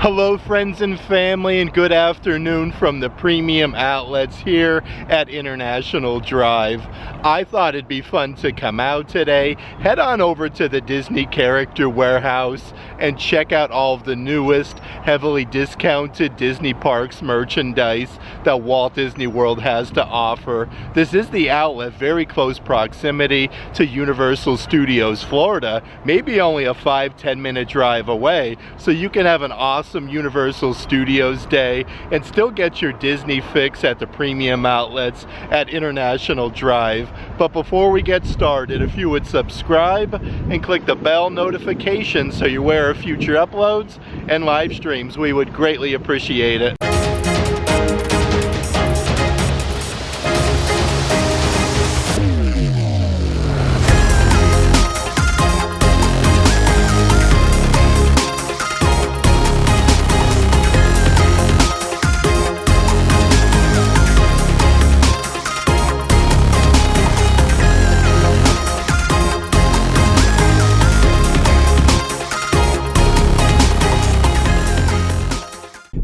Hello friends and family, and good afternoon from the premium outlets here at International Drive. I thought it'd be fun to come out today, head on over to the Disney Character Warehouse and check out all of the newest, heavily discounted Disney Parks merchandise that Walt Disney World has to offer. This is the outlet, very close proximity to Universal Studios Florida, maybe only a 5-10 minute drive away, so you can have an awesome Universal Studios day and still get your Disney fix at the premium outlets at International Drive. But before we get started, if you would subscribe and click the bell notification so you're aware of future uploads and live streams, we would greatly appreciate it.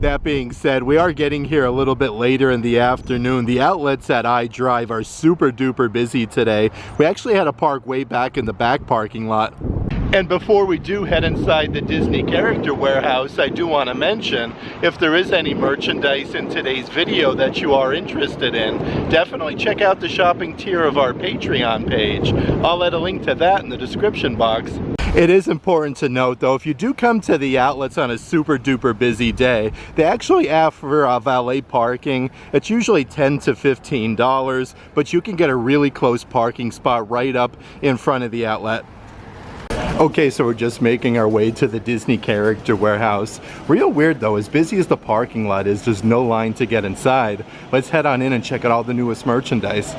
That being said, we are getting here a little bit later in the afternoon. The outlets at iDrive are super duper busy today. We actually had to park way back in the back parking lot. And before we do head inside the Disney Character Warehouse, I do want to mention, if there is any merchandise in today's video that you are interested in, definitely check out the shopping tier of our Patreon page. I'll let a link to that in the description box. It is important to note though, if you do come to the outlets on a super duper busy day, they actually offer valet parking. It's usually $10 to $15, but you can get a really close parking spot right up in front of the outlet. Okay, so we're just making our way to the Disney Character Warehouse. Real weird though, as busy as the parking lot is, there's no line to get inside. Let's head on in and check out all the newest merchandise.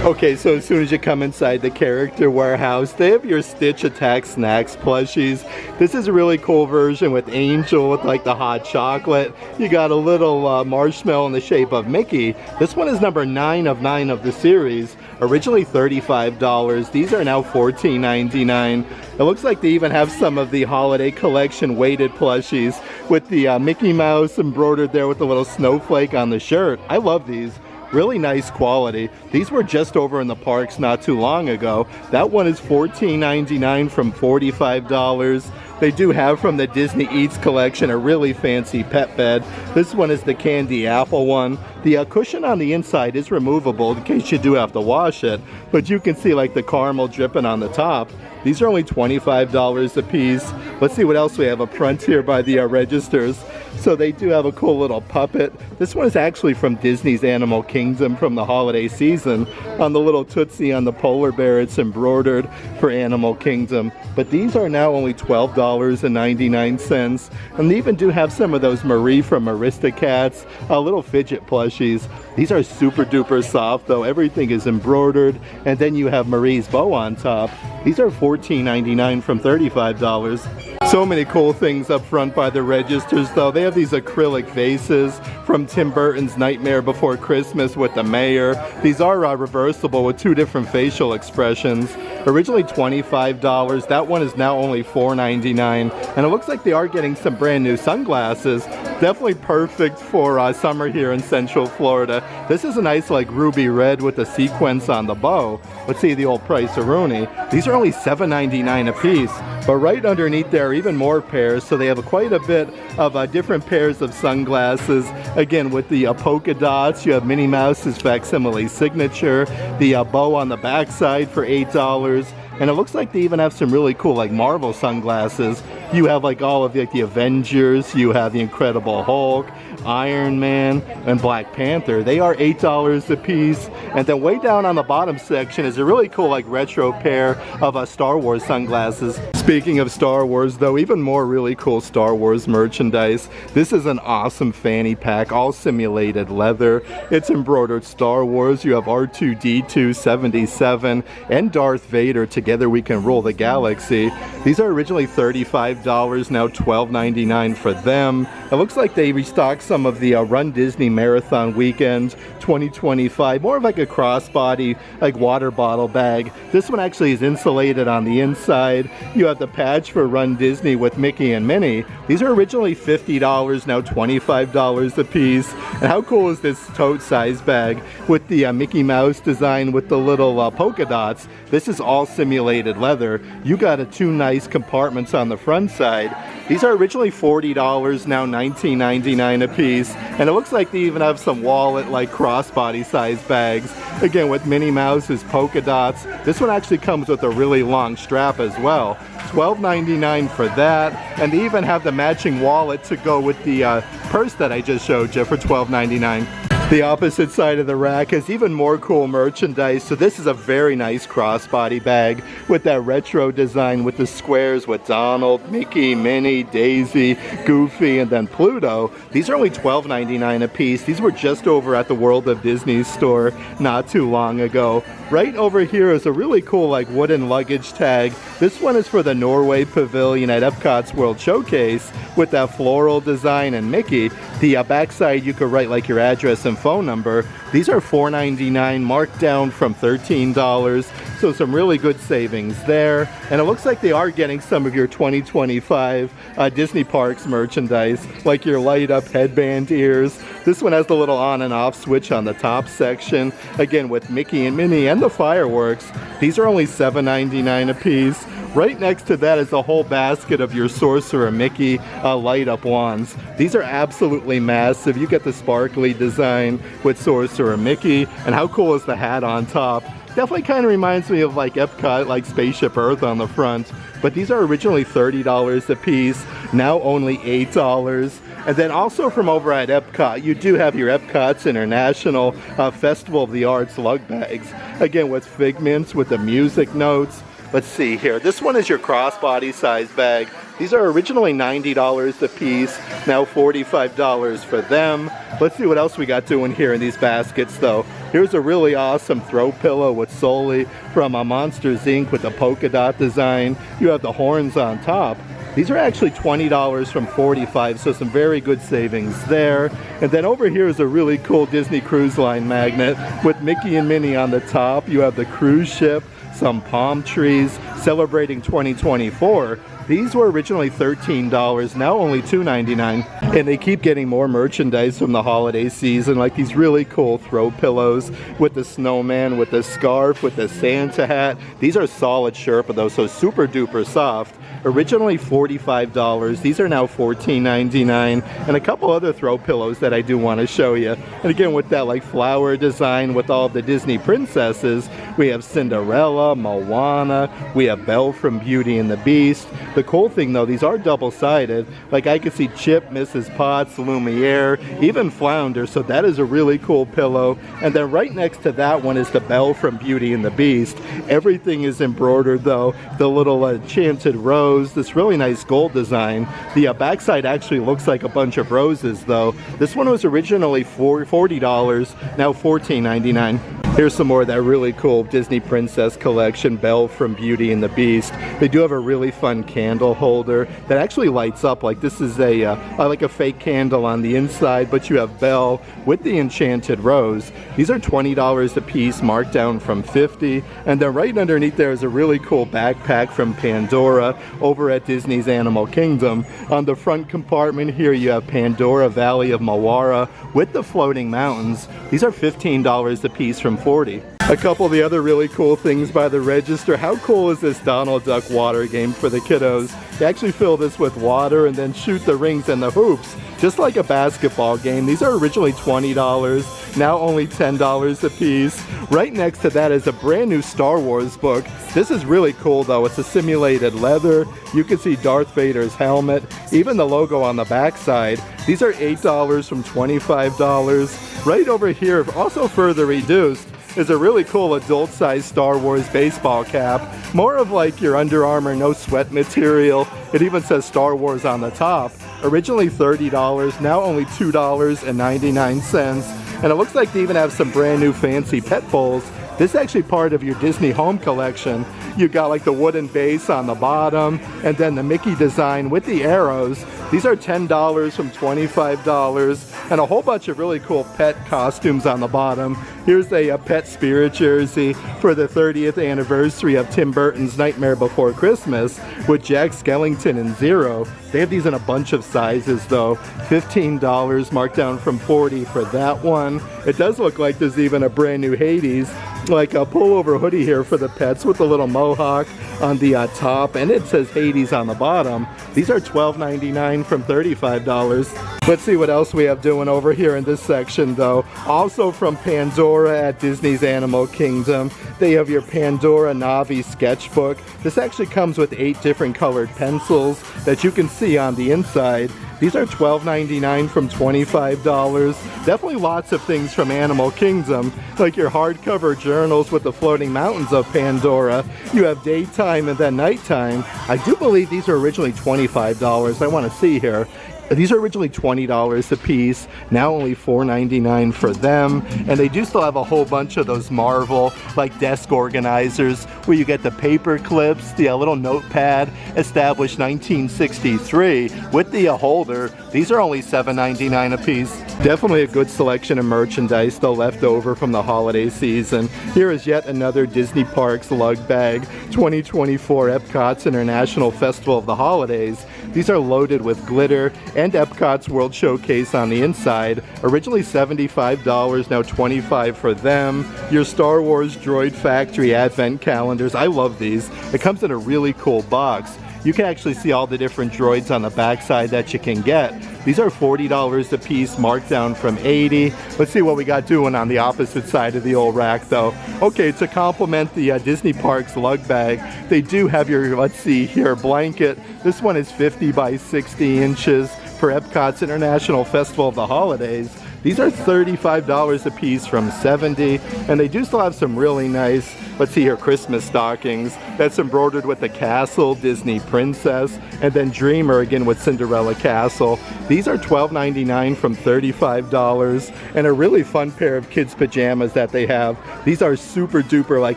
Okay, so as soon as you come inside the Character Warehouse, they have your Stitch Attack Snacks plushies. This is a really cool version with Angel with like the hot chocolate. You got a little marshmallow in the shape of Mickey. This one is number 9 of 9 of the series. Originally $35. These are now $14.99. It looks like they even have some of the holiday collection weighted plushies with the Mickey Mouse embroidered there with the little snowflake on the shirt. I love these. Really nice quality. These were just over in the parks not too long ago. That one is $14.99 from $45. They do have from the Disney Eats collection a really fancy pet bed. This one is the candy apple one. The cushion on the inside is removable in case you do have to wash it, but you can see like the caramel dripping on the top. These are only $25 a piece. Let's see what else we have up front here by the registers. So they do have a cool little puppet. This one is actually from Disney's Animal Kingdom from the holiday season. On the little Tootsie on the polar bear, it's embroidered for Animal Kingdom. But these are now only $12.99. And they even do have some of those Marie from Aristocats, little fidget plushies. These are super duper soft though. Everything is embroidered. And then you have Marie's bow on top. These are $14.99 from $35. So many cool things up front by the registers though. They have these acrylic vases from Tim Burton's Nightmare Before Christmas with the mayor. These are reversible with 2 different facial expressions. Originally $25. That one is now only $4.99. And it looks like they are getting some brand new sunglasses. Definitely perfect for summer here in Central Florida. This is a nice like ruby red with a sequence on the bow. Let's see the old price-a-rooney. These are only $7.99 a piece. But right underneath there are even more pairs, so they have quite a bit of different pairs of sunglasses. Again, with the polka dots, you have Minnie Mouse's facsimile signature, the bow on the backside for $8. And it looks like they even have some really cool like Marvel sunglasses. You have like all of like the Avengers, you have the Incredible Hulk, Iron Man, and Black Panther. They are $8 a piece. And then way down on the bottom section is a really cool like retro pair of Star Wars sunglasses. Speaking of Star Wars though, even more really cool Star Wars merchandise. This is an awesome fanny pack, all simulated leather. It's embroidered Star Wars. You have R2-D2, 77, and Darth Vader. Together we can rule the galaxy. These are originally $35. $5, now $12.99 for them. It looks like they restocked some of the Run Disney Marathon Weekend 2025, more of like a crossbody, like water bottle bag. This one actually is insulated on the inside. You have the patch for Run Disney with Mickey and Minnie. These are originally $50, now $25 a piece. And how cool is this tote size bag with the Mickey Mouse design with the little polka dots? This is all simulated leather. You got two nice compartments on the front side. These are originally $40, now $19.99 a piece. And it looks like they even have some wallet-like crossbody size bags. Again, with Minnie Mouse's polka dots. This one actually comes with a really long strap as well. $12.99 for that. And they even have the matching wallet to go with the purse that I just showed you for $12.99. The opposite side of the rack has even more cool merchandise. So this is a very nice crossbody bag with that retro design with the squares with Donald, Mickey, Minnie, Daisy, Goofy, and then Pluto. These are only $12.99 a piece. These were just over at the World of Disney store not too long ago. Right over here is a really cool like wooden luggage tag. This one is for the Norway Pavilion at Epcot's World Showcase with that floral design and Mickey. The backside you could write like your address and phone number. These are $4.99, marked down from $13, so some really good savings there. And it looks like they are getting some of your 2025 Disney Parks merchandise, like your light up headband ears. This one has the little on and off switch on the top section, again with Mickey and Minnie and the fireworks. These are only $7.99 a piece. Right next to that is a whole basket of your Sorcerer Mickey light up wands. These are absolutely massive. You get the sparkly design with Sorcerer Mickey, and how cool is the hat on top? Definitely kind of reminds me of like Epcot, like Spaceship Earth on the front. But these are originally $30 a piece, now only $8. And then also from over at Epcot, you do have your Epcot's International Festival of the Arts lug bags. Again, with figments, with the music notes. Let's see here. This one is your crossbody size bag. These are originally $90 a piece, now $45 for them. Let's see what else we got doing here in these baskets though. Here's a really awesome throw pillow with Sully from Monsters Inc. with the polka dot design. You have the horns on top. These are actually $20 from $45, so some very good savings there. And then over here is a really cool Disney Cruise Line magnet with Mickey and Minnie on the top. You have the cruise ship, some palm trees, celebrating 2024. These were originally $13, now only $2.99. And they keep getting more merchandise from the holiday season, like these really cool throw pillows with the snowman, with the scarf, with the Santa hat. These are solid Sherpa though, so super duper soft. Originally $45, these are now $14.99, and a couple other throw pillows that I do want to show you. And again, with that like flower design with all of the Disney princesses, we have Cinderella, Moana, we have Belle from Beauty and the Beast. The cool thing though, these are double-sided. Like I could see Chip, Mrs. Potts, Lumiere, even Flounder, so that is a really cool pillow. And then right next to that one is the Belle from Beauty and the Beast. Everything is embroidered though, the little enchanted rose, this really nice gold design. The backside actually looks like a bunch of roses though. This one was originally $40, now $14.99. Here's some more of that really cool Disney Princess collection, Belle from Beauty and the Beast. They do have a really fun candle holder that actually lights up. Like this is a like a fake candle on the inside, but you have Belle with the enchanted rose. These are $20 a piece, marked down from $50. And then right underneath there is a really cool backpack from Pandora over at Disney's Animal Kingdom. On the front compartment here you have Pandora Valley of Mawara with the floating mountains. These are $15 a piece from $40. A couple of the other really cool things by the register. How cool is this Donald Duck water game for the kiddos? They actually fill this with water and then shoot the rings and the hoops, just like a basketball game. These are originally $20, now only $10 a piece. Right next to that is a brand new Star Wars book. This is really cool though. It's a simulated leather. You can see Darth Vader's helmet, even the logo on the backside. These are $8 from $25. Right over here, also further reduced, is a really cool adult-sized Star Wars baseball cap. More of like your Under Armour no sweat material. It even says Star Wars on the top. Originally $30, now only $2.99. And it looks like they even have some brand new fancy pet bowls. This is actually part of your Disney Home collection. You got like the wooden base on the bottom, and then the Mickey design with the arrows. These are $10 from $25, and a whole bunch of really cool pet costumes on the bottom. Here's a pet spirit jersey for the 30th anniversary of Tim Burton's Nightmare Before Christmas with Jack Skellington and Zero. They have these in a bunch of sizes though. $15 marked down from $40 for that one. It does look like there's even a brand new Hades, like a pullover hoodie here for the pets with a little mohawk on the top, and it says Hades on the bottom. These are $12.99 from $35. Let's see what else we have doing over here in this section though. Also from Pandora at Disney's Animal Kingdom, they have your Pandora Navi sketchbook. This actually comes with 8 different colored pencils that you can see on the inside. These are $12.99 from $25. Definitely lots of things from Animal Kingdom, like your hardcover journals with the floating mountains of Pandora. You have daytime and then nighttime. I do believe these are originally $25. I want to see here. These are originally $20 a piece, now only $4.99 for them. And they do still have a whole bunch of those Marvel, like desk organizers, where you get the paper clips, the little notepad, established 1963, with the holder. These are only $7.99 a piece. Definitely a good selection of merchandise, though, left over from the holiday season. Here is yet another Disney Parks lug bag, 2024 Epcot's International Festival of the Holidays. These are loaded with glitter and Epcot's World Showcase on the inside. Originally $75, now $25 for them. Your Star Wars Droid Factory Advent calendars. I love these. It comes in a really cool box. You can actually see all the different droids on the backside that you can get. These are $40 a piece, marked down from $80. Let's see what we got doing on the opposite side of the old rack though. Okay, to complement the Disney Parks lug bag, they do have your, let's see here, blanket. This one is 50 by 60 inches for Epcot's International Festival of the Holidays. These are $35 a piece from $70, and they do still have some really nice, let's see here, Christmas stockings. That's embroidered with the Castle, Disney Princess, and then Dreamer again with Cinderella Castle. These are $12.99 from $35, and a really fun pair of kids' pajamas that they have. These are super duper like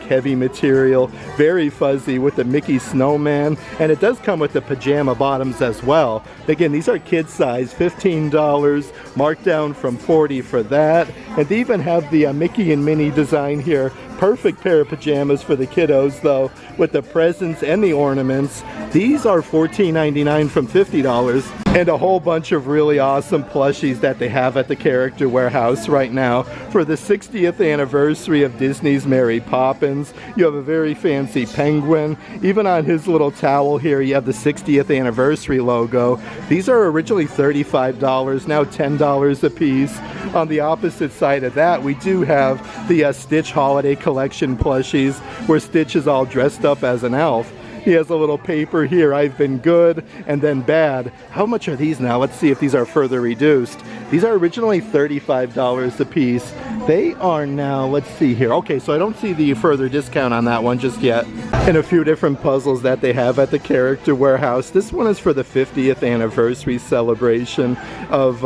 heavy material, very fuzzy with the Mickey Snowman, and it does come with the pajama bottoms as well. Again, these are kids size, $15, marked down from $40 for that. And they even have the Mickey and Minnie design here. Perfect pair of pajamas for the kiddos though, with the presents and the ornaments. These are $14.99 from $50. And a whole bunch of really awesome plushies that they have at the Character Warehouse right now. For the 60th anniversary of Disney's Mary Poppins, you have a very fancy penguin. Even on his little towel here, you have the 60th anniversary logo. These are originally $35, now $10 a piece. On the opposite side of that, we do have the Stitch Holiday Collection plushies, where Stitch is all dressed up as an elf. He has a little paper here, I've been good, and then bad. How much are these now? Let's see if these are further reduced. These are originally $35 a piece. They are now, let's see here. Okay, so I don't see the further discount on that one just yet. And a few different puzzles that they have at the Character Warehouse. This one is for the 50th anniversary celebration of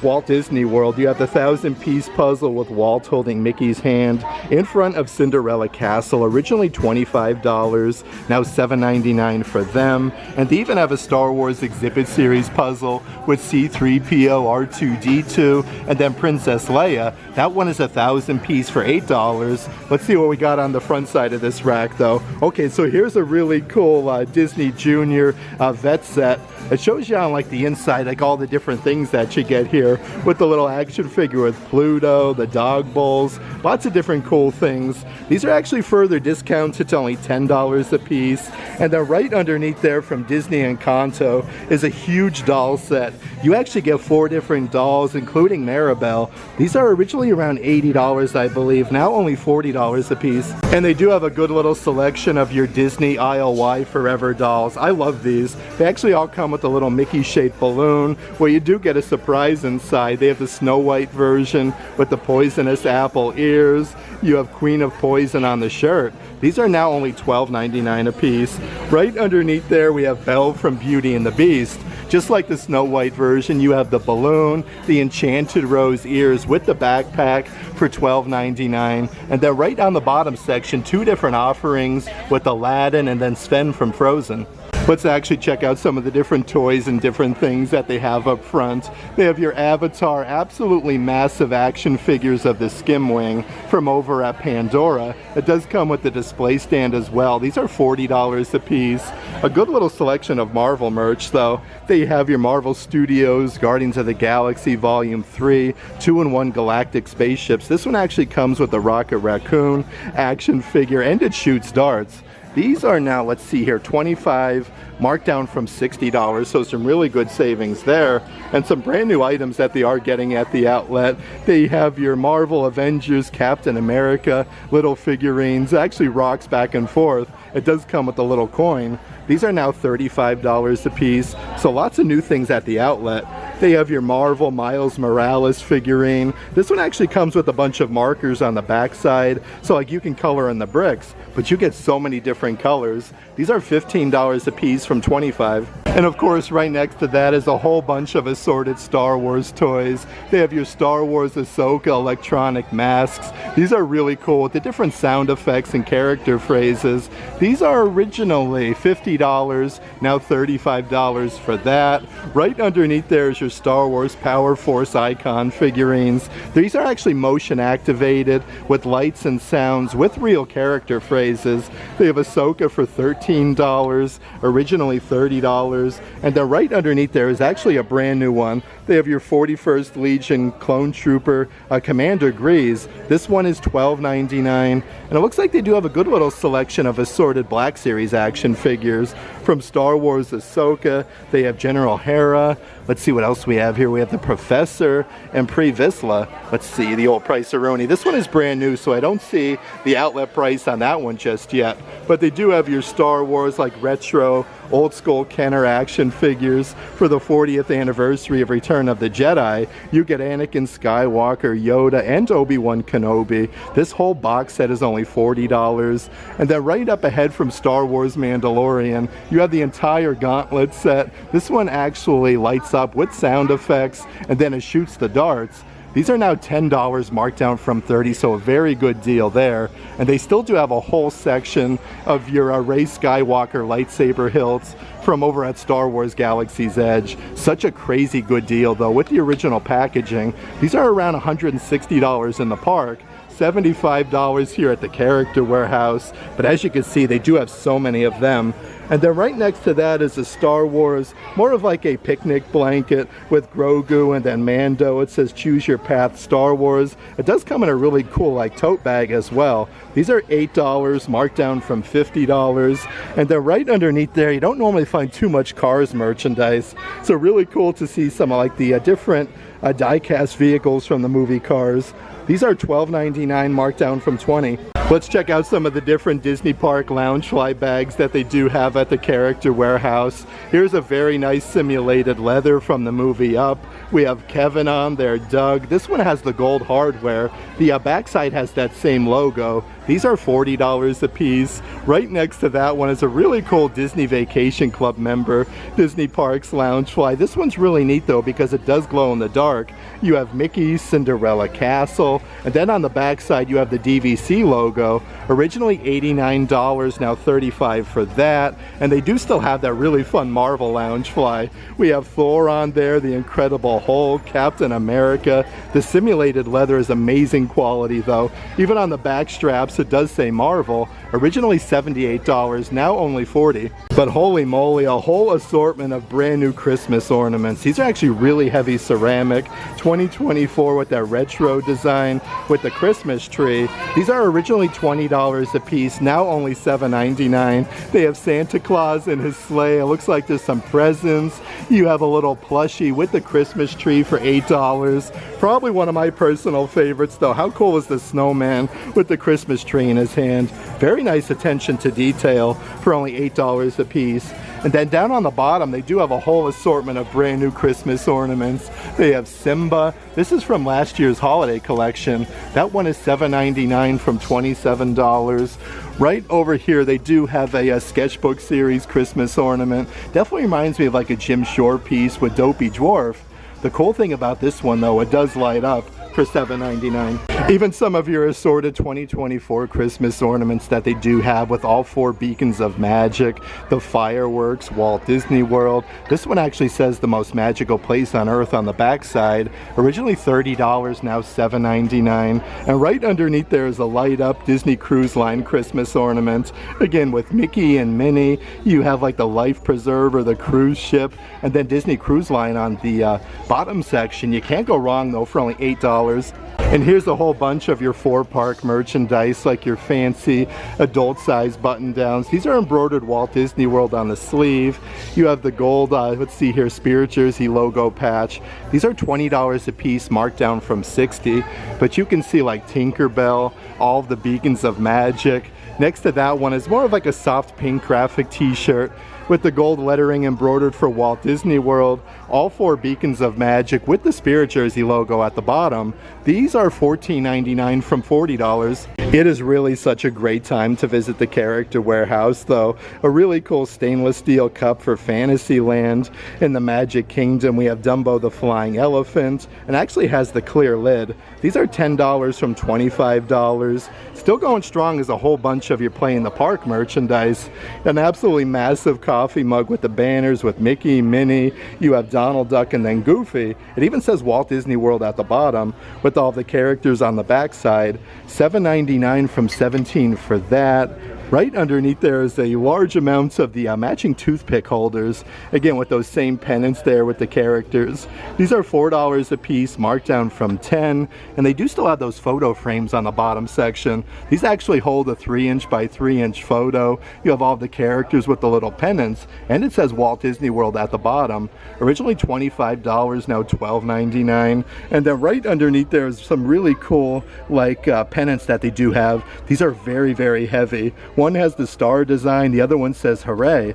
Walt Disney World. You have the 1,000-piece puzzle with Walt holding Mickey's hand in front of Cinderella Castle. Originally $25, now $7.99 for them. And they even have a Star Wars Exhibit Series puzzle with C-3PO, R2-D2, and then Princess Leia. That one is 1,000 piece for $8. Let's see what we got on the front side of this rack though. Okay, so here's a really cool Disney Junior vet set. It shows you on like the inside, like all the different things that you get here, with the little action figure with Pluto, the dog bowls, lots of different cool things. These are actually further discounted to only $10 a piece. And then right underneath there from Disney Encanto is a huge doll set. You actually get 4 different dolls, including Maribel. These are originally around $80, I believe, now only $40 a piece. And they do have a good little selection of your Disney ILY Forever dolls. I love these. They actually all come with a little Mickey-shaped balloon, where you do get a surprise inside. They have the Snow White version with the poisonous apple ears. You have Queen of Poison on the shirt. These are now only $12.99 a piece. Right underneath there, we have Belle from Beauty and the Beast. Just like the Snow White version, you have the balloon, the Enchanted Rose ears with the backpack for $12.99. And then right down the bottom section, two different offerings with Aladdin and then Sven from Frozen. Let's actually check out some of the different toys and different things that they have up front. They have your Avatar, absolutely massive action figures of the Skimwing from over at Pandora. It does come with the display stand as well. These are $40 a piece. A good little selection of Marvel merch though. They have your Marvel Studios Guardians of the Galaxy Volume 3, 2-in-1 galactic spaceships. This one actually comes with the Rocket Raccoon action figure and it shoots darts. These are now, let's see here, $25, marked down from $60, so some really good savings there. And some brand new items that they are getting at the outlet. They have your Marvel Avengers, Captain America, little figurines, actually rocks back and forth. It does come with a little coin. These are now $35 a piece, so lots of new things at the outlet. They have your Marvel Miles Morales figurine. This one actually comes with a bunch of markers on the backside, so like you can color in the bricks, but you get so many different colors. These are $15 a piece from $25. And of course, right next to that is a whole bunch of assorted Star Wars toys. They have your Star Wars Ahsoka electronic masks. These are really cool with the different sound effects and character phrases. These are originally $50, now $35 for that. Right underneath there is your Star Wars Power Force icon figurines. These are actually motion activated with lights and sounds with real character phrases. They have Ahsoka for $13, originally $30. And then right underneath there is actually a brand new one. They have your 41st Legion Clone Trooper Commander Grease. This one is $12.99. And it looks like they do have a good little selection of assorted Black Series action figures from Star Wars Ahsoka. They have General Hera. Let's see what else we have here. We have the Professor and Pre Vizsla. Let's see, the old Price-A-Roni. This one is brand new, so I don't see the outlet price on that one just yet. But they do have your Star Wars, like retro, old school Kenner action figures for the 40th anniversary of Return of the Jedi. You get Anakin Skywalker, Yoda, and Obi-Wan Kenobi. This whole box set is only $40. And then right up ahead from Star Wars Mandalorian, you have the entire Gauntlet set. This one actually lights up with sound effects, and then it shoots the darts. These are now $10, marked down from $30, so a very good deal there. And they still do have a whole section of your Rey Skywalker lightsaber hilts from over at Star Wars Galaxy's Edge. Such a crazy good deal though with the original packaging. These are around $160 in the park. $75 here at the Character Warehouse, but as you can see, they do have so many of them. And then right next to that is a Star Wars, more of like a picnic blanket with Grogu and then Mando. It says Choose Your Path Star Wars. It does come in a really cool like tote bag as well. These are $8, marked down from $50. And then right underneath there, you don't normally find too much Cars merchandise. So really cool to see some of like the different die-cast vehicles from the movie Cars. These are $12.99, marked down from $20. Let's check out some of the different Disney Park Loungefly bags that they do have at the Character Warehouse. Here's a very nice simulated leather from the movie Up. We have Kevin on there, Doug. This one has the gold hardware. The backside has that same logo. These are $40 a piece. Right next to that one is a really cool Disney Vacation Club member, Disney Parks Loungefly. This one's really neat though because it does glow in the dark. You have Mickey's Cinderella Castle, and then on the backside you have the DVC logo. Originally $89, now $35 for that. And they do still have that really fun Marvel Loungefly. We have Thor on there, the Incredible Hulk, Captain America. The simulated leather is amazing quality though. Even on the back straps it does say Marvel. Originally $78, now only $40. But holy moly, a whole assortment of brand new Christmas ornaments. These are actually really heavy ceramic, 2024 with that retro design with the Christmas tree. These are originally $20 a piece, now only $7.99. They have Santa Claus in his sleigh. It looks like there's some presents. You have a little plushie with the Christmas tree for $8. Probably one of my personal favorites though. How cool is the snowman with the Christmas tree in his hand? Very nice attention to detail for only $8 a piece. And then down on the bottom, they do have a whole assortment of brand new Christmas ornaments. They have Simba. This is from last year's holiday collection. That one is $7.99 from $27. Right over here, they do have a sketchbook series Christmas ornament. Definitely reminds me of like a Jim Shore piece with Dopey Dwarf. The cool thing about this one though, it does light up. for $7.99. Even some of your assorted 2024 Christmas ornaments that they do have with all 4 beacons of magic, the fireworks, Walt Disney World. This one actually says the most magical place on earth on the backside. Originally $30, now $7.99. And right underneath there is a light up Disney Cruise Line Christmas ornament. Again, with Mickey and Minnie, you have like the life preserver, the cruise ship, and then Disney Cruise Line on the bottom section. You can't go wrong though for only $8. And here's a whole bunch of your 4-park merchandise, like your fancy adult size button downs. These are embroidered Walt Disney World on the sleeve. You have the gold, let's see here, Spirit Jersey logo patch. These are $20 a piece, marked down from $60. But you can see like Tinkerbell, all of the beacons of magic. Next to that one is more of like a soft pink graphic t-shirt with the gold lettering embroidered for Walt Disney World. All 4 beacons of magic with the Spirit Jersey logo at the bottom. These are $14.99 from $40. It is really such a great time to visit the Character Warehouse though. A really cool stainless steel cup for Fantasyland. In the Magic Kingdom we have Dumbo the Flying Elephant, and actually has the clear lid. These are $10 from $25. Still going strong is a whole bunch of your Play in the Park merchandise. An absolutely massive coffee mug with the banners with Mickey, Minnie, you have Donald Duck, and then Goofy. It even says Walt Disney World at the bottom with all the characters on the back side. $7.99 from $17 for that. Right underneath there is a large amount of the matching toothpick holders, again with those same pennants there with the characters. These are $4 a piece, marked down from $10, and they do still have those photo frames on the bottom section. These actually hold a 3-inch by 3-inch photo. You have all the characters with the little pennants, and it says Walt Disney World at the bottom. Originally $25, now $12.99. And then right underneath there is some really cool like pennants that they do have. These are very, very heavy. One has the star design, the other one says hooray.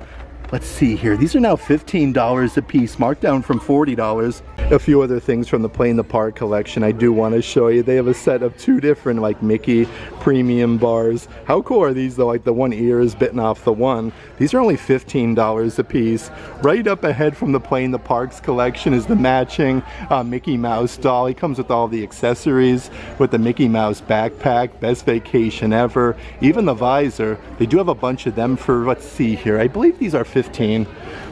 Let's see here, these are now $15 a piece, marked down from $40. A few other things from the Play in the Park collection I do want to show you. They have a set of 2 different like Mickey premium bars. How cool are these though? Like the one ear is bitten off the one. These are only $15 a piece. Right up ahead from the Play in the Parks collection is the matching Mickey Mouse doll. He comes with all the accessories, with the Mickey Mouse backpack, best vacation ever, even the visor. They do have a bunch of them for, let's see here, I believe these are $15.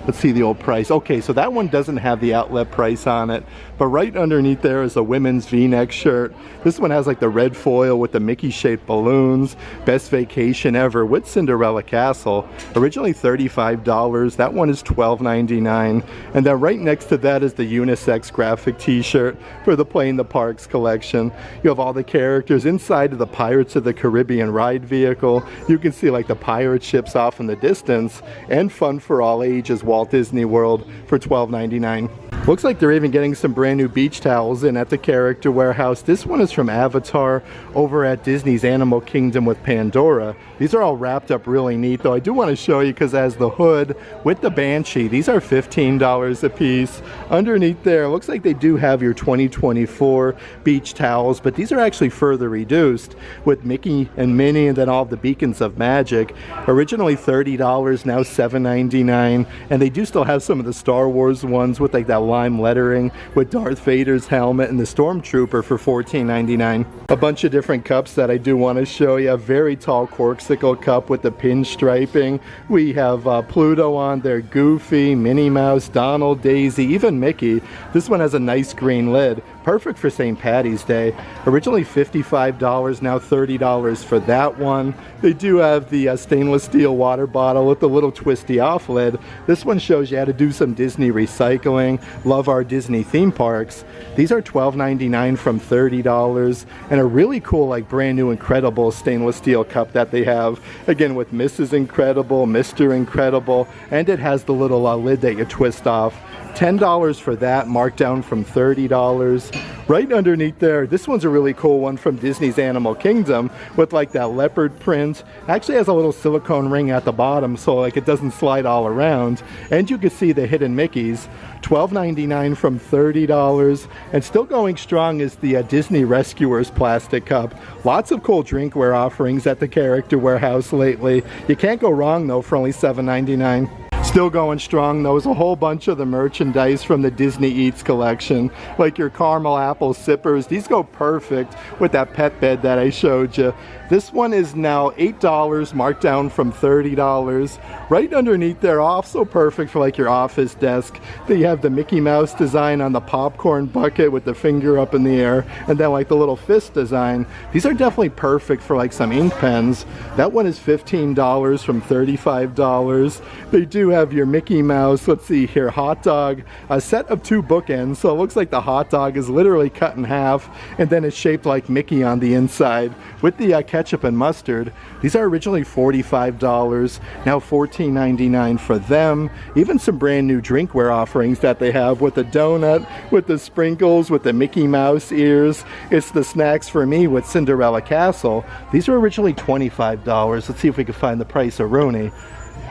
Let's see the old price. Okay, so that one doesn't have the outlet price on it, but right underneath there is a women's V-neck shirt. This one has like the red foil with the Mickey shaped balloons, best vacation ever with Cinderella Castle. Originally $35, that one is $12.99. And then right next to that is the unisex graphic t-shirt for the Play in the Parks collection. You have all the characters inside of the Pirates of the Caribbean ride vehicle. You can see like the pirate ships off in the distance, and fun for all ages Walt Disney World for $12.99. Looks like they're even getting some brand new beach towels in at the Character Warehouse. This one is from Avatar over at Disney's Animal Kingdom with Pandora. These are all wrapped up really neat though. I do want to show you because as the hood with the Banshee, these are $15 a piece. Underneath there, looks like they do have your 2024 beach towels, but these are actually further reduced with Mickey and Minnie and then all the beacons of magic. Originally $30, now $7.99, and they do still have some of the Star Wars ones with like that lime lettering with Darth Vader's helmet and the Stormtrooper for $14.99. A bunch of different cups that I do want to show you. A very tall corksicle cup with the pinstriping. We have Pluto on there, Goofy, Minnie Mouse, Donald, Daisy, even Mickey. This one has a nice green lid. Perfect for St. Patty's Day. Originally $55, now $30 for that one. They do have the stainless steel water bottle with the little twisty off lid. This one shows you how to do some Disney recycling. Love our Disney theme parks. These are $12.99 from $30, and a really cool like brand new incredible stainless steel cup that they have, again with Mrs. Incredible, Mr. Incredible, and it has the little lid that you twist off. $10 for that, marked down from $30. Right underneath there, this one's a really cool one from Disney's Animal Kingdom with like that leopard print. Actually has a little silicone ring at the bottom so like it doesn't slide all around, and you can see the hidden Mickeys. $12.99 from $30, and still going strong is the Disney Rescuers plastic cup. Lots of cool drinkware offerings at the Character Warehouse lately. You can't go wrong though for only $7.99. Still going strong though is a whole bunch of the merchandise from the Disney Eats collection, like your caramel apple sippers. These go perfect with that pet bed that I showed you. This one is now $8, marked down from $30. Right underneath there, also perfect for like your office desk. Then you have the Mickey Mouse design on the popcorn bucket with the finger up in the air, and then like the little fist design. These are definitely perfect for like some ink pens. That one is $15 from $35. They do have your Mickey Mouse, let's see here, hot dog, a set of 2 bookends, so it looks like the hot dog is literally cut in half, and then it's shaped like Mickey on the inside with the ketchup and mustard. These are originally $45, now $14.99 for them. Even some brand new drinkware offerings that they have with the donut, with the sprinkles, with the Mickey Mouse ears. It's the snacks for me with Cinderella Castle. These are originally $25. Let's see if we can find the price of Rooney.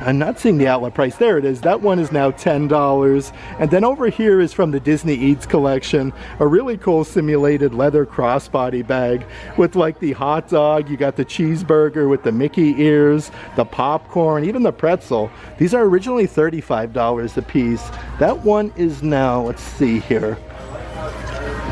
I'm not seeing the outlet price. There it is. That one is now $10. And then over here is from the Disney Eats collection, a really cool simulated leather crossbody bag with like the hot dog. You got the cheeseburger with the Mickey ears, the popcorn, even the pretzel. These are originally $35 a piece. That one is now, let's see here.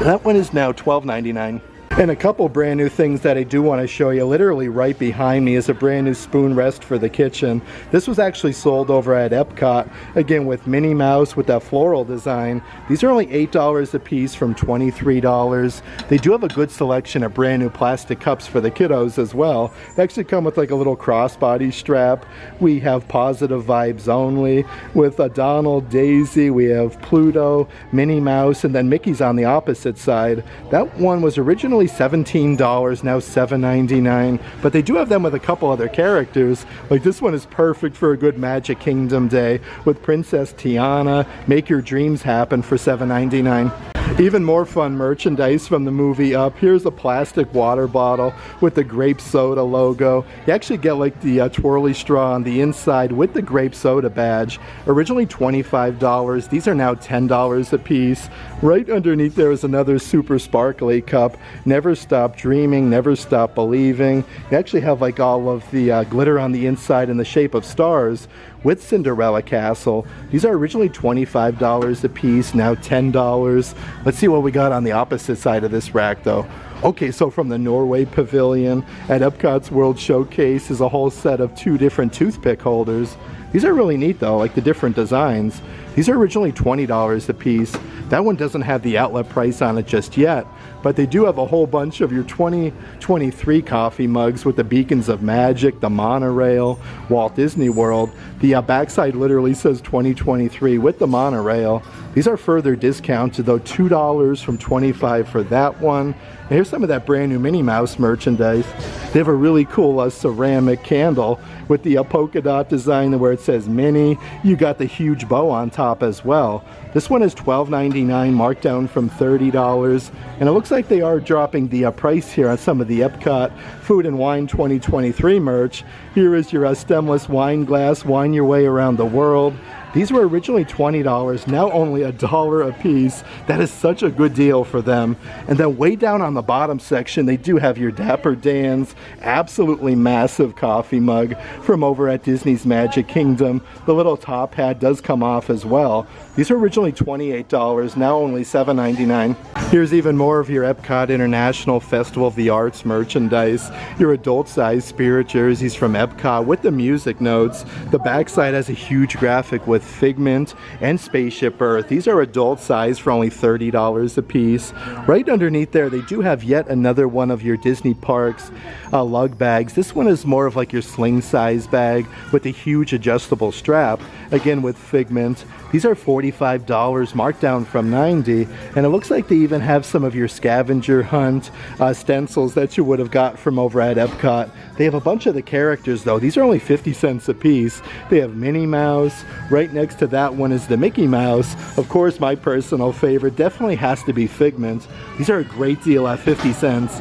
That one is now $12.99. And a couple brand new things that I do want to show you. Literally right behind me is a brand new spoon rest for the kitchen. This was actually sold over at Epcot, again with Minnie Mouse with that floral design. These are only $8 a piece from $23. They do have a good selection of brand new plastic cups for the kiddos as well. They actually come with like a little crossbody strap. We have Positive Vibes Only with a Donald, Daisy. We have Pluto, Minnie Mouse, and then Mickey's on the opposite side. That one was originally $17, now $7.99, but they do have them with a couple other characters. Like this one is perfect for a good Magic Kingdom day with Princess Tiana. Make your dreams happen for $7.99. Even more fun merchandise from the movie Up. Here's a plastic water bottle with the grape soda logo. You actually get like the twirly straw on the inside with the grape soda badge. Originally $25. These are now $10 a piece. Right underneath there is another super sparkly cup. Never Stop Dreaming, Never Stop Believing. You actually have like all of the glitter on the inside in the shape of stars with Cinderella Castle. These are originally $25 a piece, now $10. Let's see what we got on the opposite side of this rack though. Okay, so from the Norway Pavilion at Epcot's World Showcase is a whole set of 2 different toothpick holders. These are really neat though, like the different designs. These are originally $20 a piece. That one doesn't have the outlet price on it just yet, but they do have a whole bunch of your 2023 coffee mugs with the Beacons of Magic, the monorail, Walt Disney World. The backside literally says 2023 with the monorail. These are further discounted though, $2 from $25 for that one. And here's some of that brand new Minnie Mouse merchandise. They have a really cool ceramic candle with the polka dot design where it says Minnie. You got the huge bow on top as well. This one is $12.99, marked down from $30. And it looks like they are dropping the price here on some of the Epcot Food and Wine 2023 merch. Here is your stemless wine glass, wine your way around the world. These were originally $20, now only $1 a piece. That is such a good deal for them. And then way down on the bottom section, they do have your Dapper Dan's absolutely massive coffee mug from over at Disney's Magic Kingdom. The little top hat does come off as well. These are originally $28, now only $7.99. Here's even more of your Epcot International Festival of the Arts merchandise. Your adult-sized spirit jerseys from Epcot with the music notes. The backside has a huge graphic with Figment and Spaceship Earth. These are adult size for only $30 a piece. Right underneath there, they do have yet another one of your Disney Parks lug bags. This one is more of like your sling size bag with a huge adjustable strap, again with Figment. These are $45, marked down from $90, and it looks like they even have some of your scavenger hunt stencils that you would have got from over at Epcot. They have a bunch of the characters though. These are only 50 cents a piece. They have Minnie Mouse. Right next to that one is the Mickey Mouse. Of course, my personal favorite definitely has to be Figment. These are a great deal at 50 cents.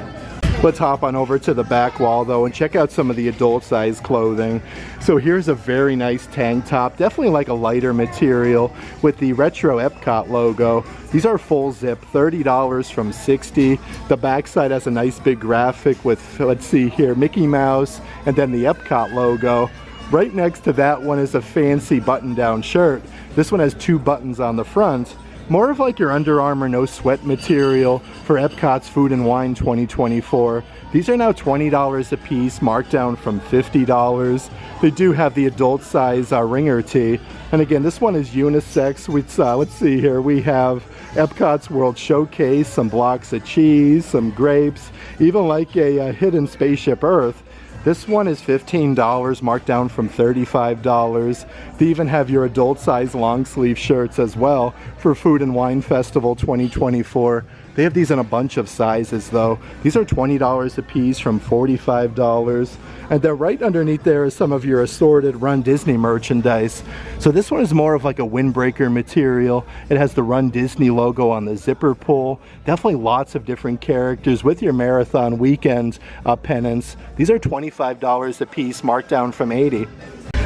Let's hop on over to the back wall though and check out some of the adult size clothing. So here's a very nice tank top, definitely like a lighter material with the retro Epcot logo. These are full zip, $30 from $60. The backside has a nice big graphic with, let's see here, Mickey Mouse and then the Epcot logo. Right next to that one is a fancy button-down shirt. This one has 2 buttons on the front. More of like your Under Armour no sweat material for Epcot's Food and Wine 2024. These are now $20 a piece, marked down from $50. They do have the adult size ringer tee. And again, this one is unisex. Let's see here. We have Epcot's World Showcase, some blocks of cheese, some grapes, even like a hidden Spaceship Earth. This one is $15, marked down from $35. They even have your adult size long sleeve shirts as well for Food and Wine Festival 2024. They have these in a bunch of sizes though. These are $20 a piece from $45. And then right underneath there is some of your assorted Run Disney merchandise. So this one is more of like a windbreaker material. It has the Run Disney logo on the zipper pull. Definitely lots of different characters with your marathon weekend pennants. These are $25 a piece, marked down from $80.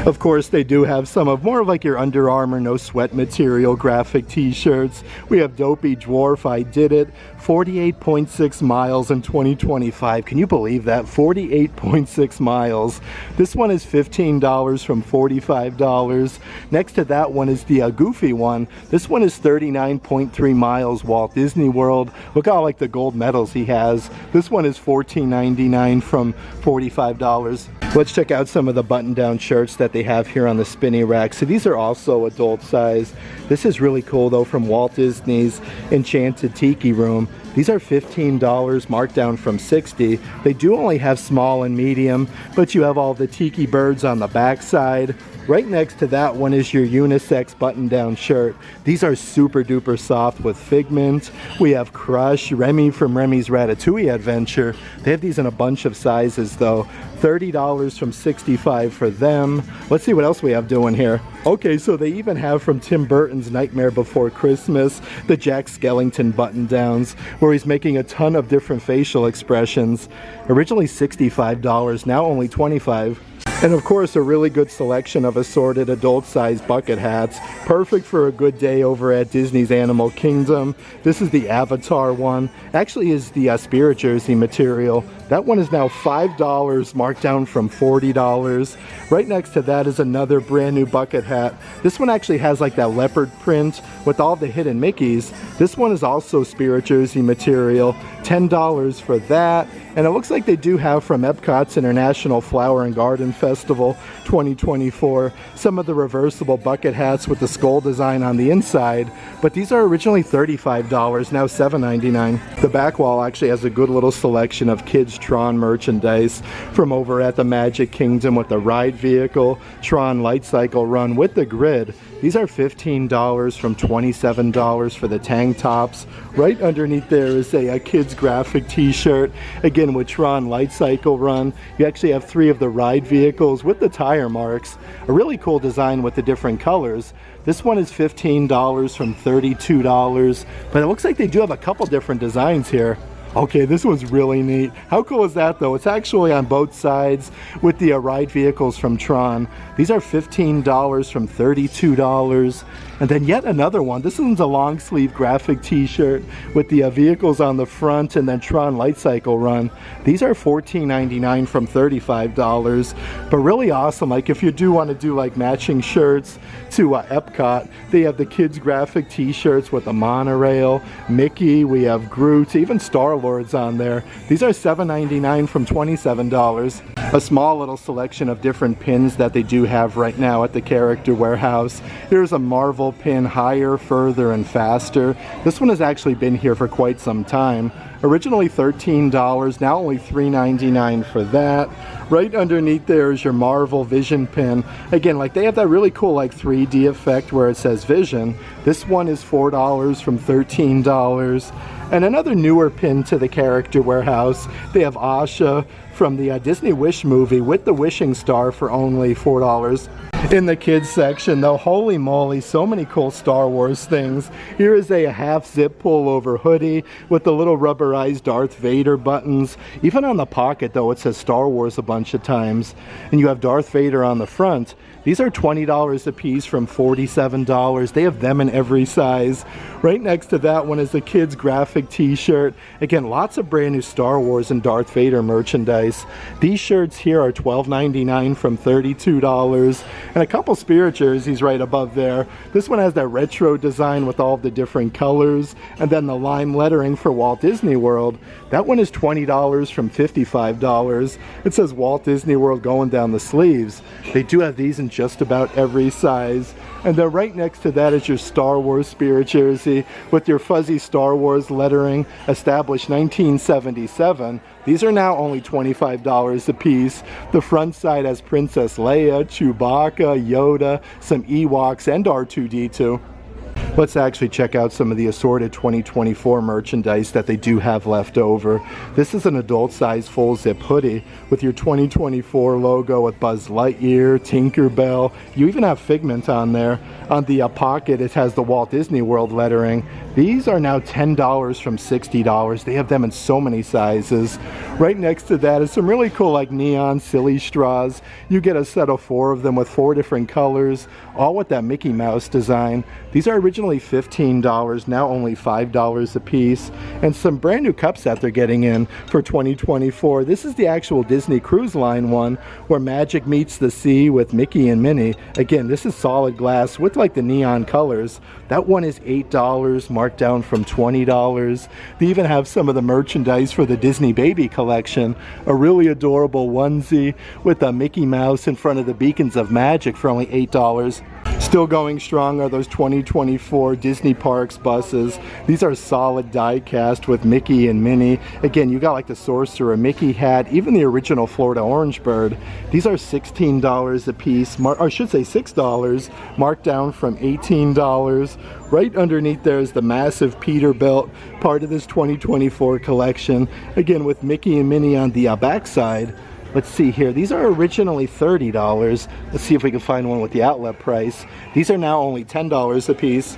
Of course, they do have some of more of like your Under Armour no sweat material graphic t-shirts. We have Dopey Dwarf, I Did It, 48.6 miles in 2025. Can you believe that? 48.6 miles. This one is $15 from $45. Next to that one is the Goofy one. This one is 39.3 miles, Walt Disney World. Look how like the gold medals he has. This one is $14.99 from $45. Let's check out some of the button-down shirts that they have here on the spinny rack. So these are also adult size. This is really cool though, from Walt Disney's Enchanted Tiki Room. These are $15, marked down from $60. They do only have small and medium, but you have all the tiki birds on the back side. Right next to that one is your unisex button-down shirt. These are super duper soft with Figment. We have Crush, Remy from Remy's Ratatouille Adventure. They have these in a bunch of sizes though. $30 from $65 for them. Let's see what else we have doing here. Okay, so they even have from Tim Burton's Nightmare Before Christmas, the Jack Skellington button-downs, where he's making a ton of different facial expressions. Originally $65, now only $25. And of course, a really good selection of assorted adult-sized bucket hats. Perfect for a good day over at Disney's Animal Kingdom. This is the Avatar one. Actually is the Spirit Jersey material. That one is now $5, marked down from $40. Right next to that is another brand new bucket hat. This one actually has like that leopard print with all the hidden Mickeys. This one is also Spirit Jersey material. $10 for that. And it looks like they do have from Epcot's International Flower and Garden Festival 2024 some of the reversible bucket hats with the skull design on the inside, but these are originally $35, now $7.99. The back wall actually has a good little selection of kids Tron merchandise from over at the Magic Kingdom with the ride vehicle, Tron Light Cycle Run with the grid. These are $15 from $27 for the tank tops. Right underneath there is a kids graphic t-shirt, again with Tron Light Cycle Run. You actually have 3 of the ride vehicles with the tire marks. A really cool design with the different colors. This one is $15 from $32, but it looks like they do have a couple different designs here. Okay, this one's really neat. How cool is that though? It's actually on both sides with the ride vehicles from Tron. These are $15 from $32. And then yet another one. This one's a long sleeve graphic t-shirt with the vehicles on the front and then Tron Light Cycle Run. These are $14.99 from $35. But really awesome, like if you do want to do like matching shirts to Epcot, they have the kids graphic t-shirts with the monorail, Mickey, we have Groot, even Star Lord's on there. These are $7.99 from $27. A small little selection of different pins that they do have right now at the Character Warehouse. Here's a Marvel pin, Higher, Further, and Faster. This one has actually been here for quite some time. Originally $13, now only $3.99 for that. Right underneath there is your Marvel Vision pin. Again, like they have that really cool like 3D effect where it says Vision. This one is $4 from $13. And another newer pin to the Character Warehouse. They have Asha from the Disney Wish movie with the wishing star for only $4. In the kids section though, holy moly, so many cool Star Wars things. Here is a half zip pullover hoodie with the little rubberized Darth Vader buttons. Even on the pocket though, it says Star Wars a bunch of times. And you have Darth Vader on the front. These are $20 a piece from $47. They have them in every size. Right next to that one is the kids graphic t-shirt. Again, lots of brand new Star Wars and Darth Vader merchandise. These shirts here are $12.99 from $32. And a couple Spirit jerseys right above there. This one has that retro design with all the different colors. And then the lime lettering for Walt Disney World. That one is $20 from $55. It says Walt Disney World going down the sleeves. They do have these in just about every size. And then right next to that is your Star Wars Spirit jersey with your fuzzy Star Wars lettering, established 1977. These are now only $25 a piece. The front side has Princess Leia, Chewbacca, Yoda, some Ewoks, and R2-D2. Let's actually check out some of the assorted 2024 merchandise that they do have left over. This is an adult size full zip hoodie with your 2024 logo with Buzz Lightyear, Tinkerbell. You even have Figment on there. On the pocket it has the Walt Disney World lettering. These are now $10 from $60. They have them in so many sizes. Right next to that is some really cool like neon silly straws. You get a set of 4 of them with 4 different colors, all with that Mickey Mouse design. These are originally $15, now only $5 a piece. And some brand new cups that they're getting in for 2024. This is the actual Disney Cruise Line one where magic meets the sea with Mickey and Minnie. Again, this is solid glass with like the neon colors. That one is $8, marked down from $20. They even have some of the merchandise for the Disney Baby collection. A really adorable onesie with a Mickey Mouse in front of the Beacons of Magic for only $8. Still going strong are those 2024 Disney Parks buses. These are solid die cast with Mickey and Minnie. Again, you got like the Sorcerer Mickey hat, even the original Florida Orange Bird. These are $16 a piece, or I should say $6, marked down from $18. Right underneath there is the massive Peterbilt, part of this 2024 collection. Again, with Mickey and Minnie on the backside. Let's see here. These are originally $30. Let's see if we can find one with the outlet price. These are now only $10 a piece.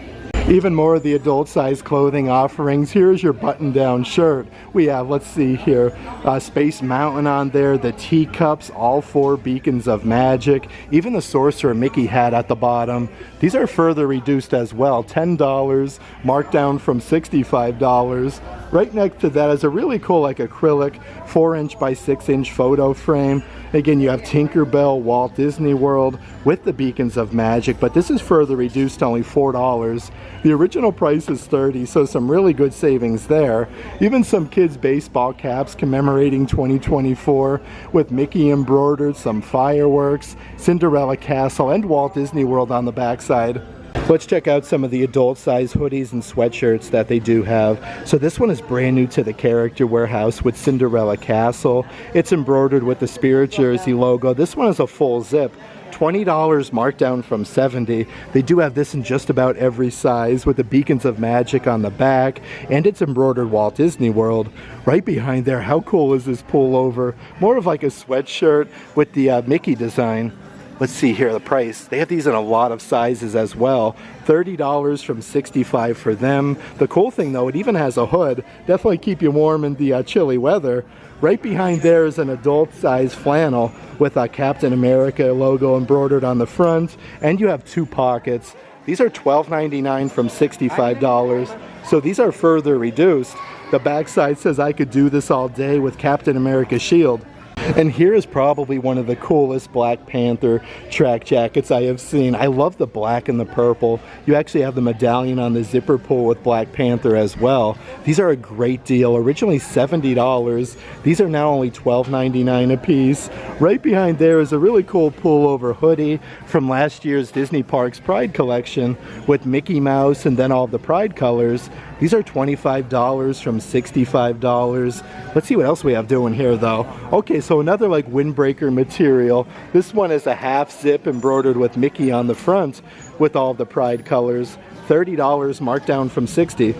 Even more of the adult size clothing offerings. Here's your button-down shirt. We have, let's see here, Space Mountain on there, the teacups, all 4 Beacons of Magic, even the Sorcerer Mickey hat at the bottom. These are further reduced as well, $10, marked down from $65. Right next to that is a really cool like acrylic 4" by 6" photo frame. Again, you have Tinkerbell, Walt Disney World with the Beacons of Magic, but this is further reduced to only $4. The original price is $30, so some really good savings there. Even some kids' baseball caps commemorating 2024 with Mickey embroidered, some fireworks, Cinderella Castle, and Walt Disney World on the backside. Let's check out some of the adult size hoodies and sweatshirts that they do have. So this one is brand new to the Character Warehouse with Cinderella Castle. It's embroidered with the Spirit Jersey logo. This one is a full zip. $20 marked down from $70. They do have this in just about every size with the Beacons of Magic on the back, and it's embroidered Walt Disney World. Right behind there, how cool is this pullover? More of like a sweatshirt with the Mickey design. Let's see here, the price. They have these in a lot of sizes as well. $30 from $65 for them. The cool thing though, it even has a hood. Definitely keep you warm in the chilly weather. Right behind there is an adult size flannel with a Captain America logo embroidered on the front. And you have 2 pockets. These are $12.99 from $65. So these are further reduced. The backside says I could do this all day with Captain America's shield. And here is probably one of the coolest Black Panther track jackets I have seen. I love the black and the purple. You actually have the medallion on the zipper pull with Black Panther as well. These are a great deal. Originally $70. These are now only $12.99 a piece. Right behind there is a really cool pullover hoodie from last year's Disney Parks Pride collection with Mickey Mouse and then all the Pride colors. These are $25 from $65. Let's see what else we have doing here though. Okay, so another like windbreaker material. This one is a half zip embroidered with Mickey on the front with all the Pride colors. $30 marked down from $60.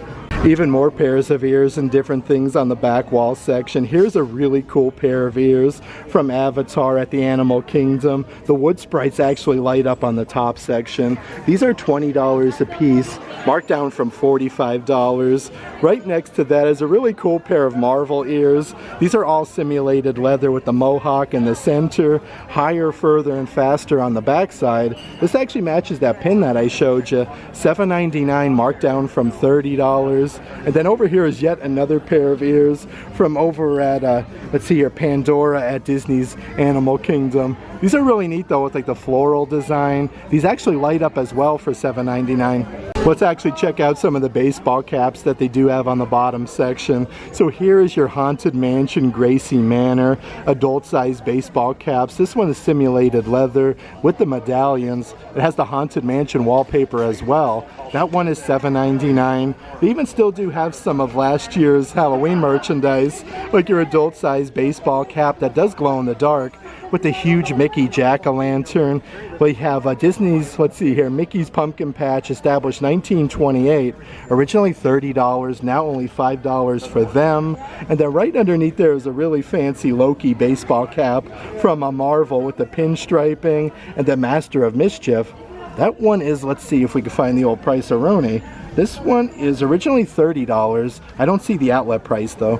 Even more pairs of ears and different things on the back wall section. Here's a really cool pair of ears from Avatar at the Animal Kingdom. The wood sprites actually light up on the top section. These are $20 a piece, marked down from $45. Right next to that is a really cool pair of Marvel ears. These are all simulated leather with the mohawk in the center, higher, further, and faster on the back side. This actually matches that pin that I showed you. $7.99, marked down from $30. And then over here is yet another pair of ears from over at, let's see here, Pandora at Disney's Animal Kingdom. These are really neat though, with like the floral design. These actually light up as well for $7.99. Let's actually check out some of the baseball caps that they do have on the bottom section. So here is your Haunted Mansion Gracie Manor adult-sized baseball caps. This one is simulated leather with the medallions. It has the Haunted Mansion wallpaper as well. That one is $7.99. They even still do have some of last year's Halloween merchandise, like your adult-sized baseball cap that does glow in the dark with the huge Mickey jack-o'-lantern. We have Disney's, let's see here, Mickey's Pumpkin Patch, established 1928, originally $30, now only $5 for them. And then right underneath there is a really fancy Loki baseball cap from Marvel with the pinstriping and the Master of Mischief. That one is, let's see if we can find the old price-a-roni. This one is originally $30. I don't see the outlet price though.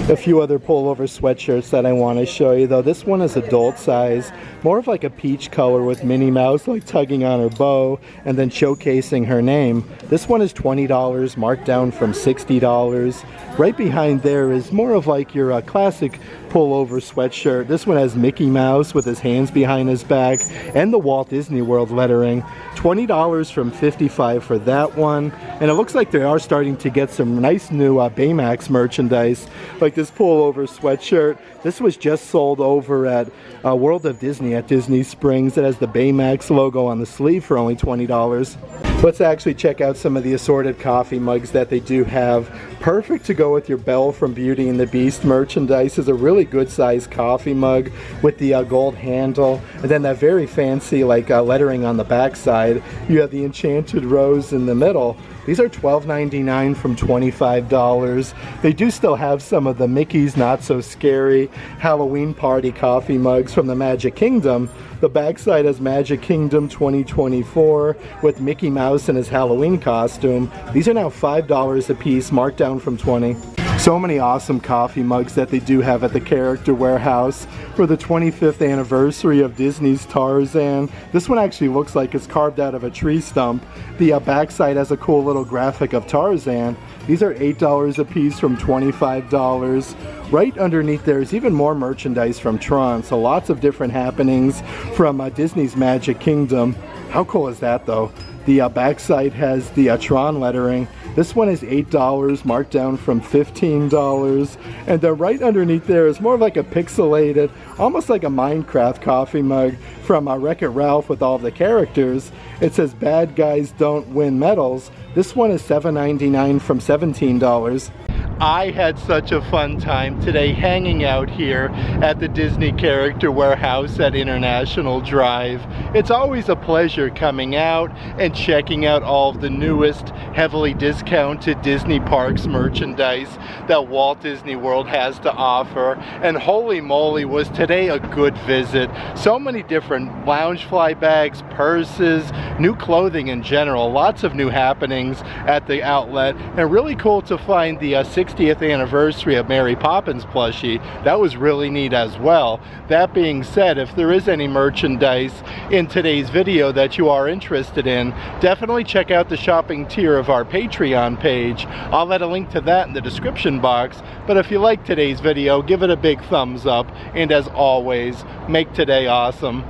A few other pullover sweatshirts that I want to show you though. This one is adult size, more of like a peach color with Minnie Mouse like tugging on her bow and then showcasing her name. This one is $20, marked down from $60. Right behind there is more of like your classic pullover sweatshirt. This one has Mickey Mouse with his hands behind his back and the Walt Disney World lettering. $20 from $55 for that one. And it looks like they are starting to get some nice new Baymax merchandise, like this pullover sweatshirt. This was just sold over at World of Disney at Disney Springs. It has the Baymax logo on the sleeve for only $20. Let's actually check out some of the assorted coffee mugs that they do have. Perfect to go with your Belle from Beauty and the Beast merchandise. Is a really good sized coffee mug with the gold handle, and then that very fancy like lettering on the back side. You have the enchanted rose in the middle. These are $12.99 from $25. They do still have some of the Mickey's Not So Scary Halloween Party coffee mugs from the Magic Kingdom. The backside has Magic Kingdom 2024 with Mickey Mouse in his Halloween costume. These are now $5 a piece, marked down from $20. So many awesome coffee mugs that they do have at the Character Warehouse for the 25th anniversary of Disney's Tarzan. This one actually looks like it's carved out of a tree stump. The backside has a cool little graphic of Tarzan. These are $8 a piece from $25. Right underneath there is even more merchandise from Tron, so lots of different happenings from Disney's Magic Kingdom. How cool is that though? The backside has the Tron lettering. This one is $8, marked down from $15. And then right underneath there is more of like a pixelated, almost like a Minecraft coffee mug from Wreck-It Ralph with all the characters. It says bad guys don't win medals. This one is $7.99 from $17. I had such a fun time today hanging out here at the Disney Character Warehouse at International Drive. It's always a pleasure coming out and checking out all of the newest, heavily discounted Disney Parks merchandise that Walt Disney World has to offer. And holy moly, was today a good visit. So many different Loungefly bags, purses, new clothing in general, lots of new happenings at the outlet, and really cool to find the 60th anniversary of Mary Poppins plushie. That was really neat as well. That being said, if there is any merchandise in today's video that you are interested in, definitely check out the shopping tier of our Patreon page. I'll let a link to that in the description box. But if you like today's video, give it a big thumbs up, and as always, make today awesome.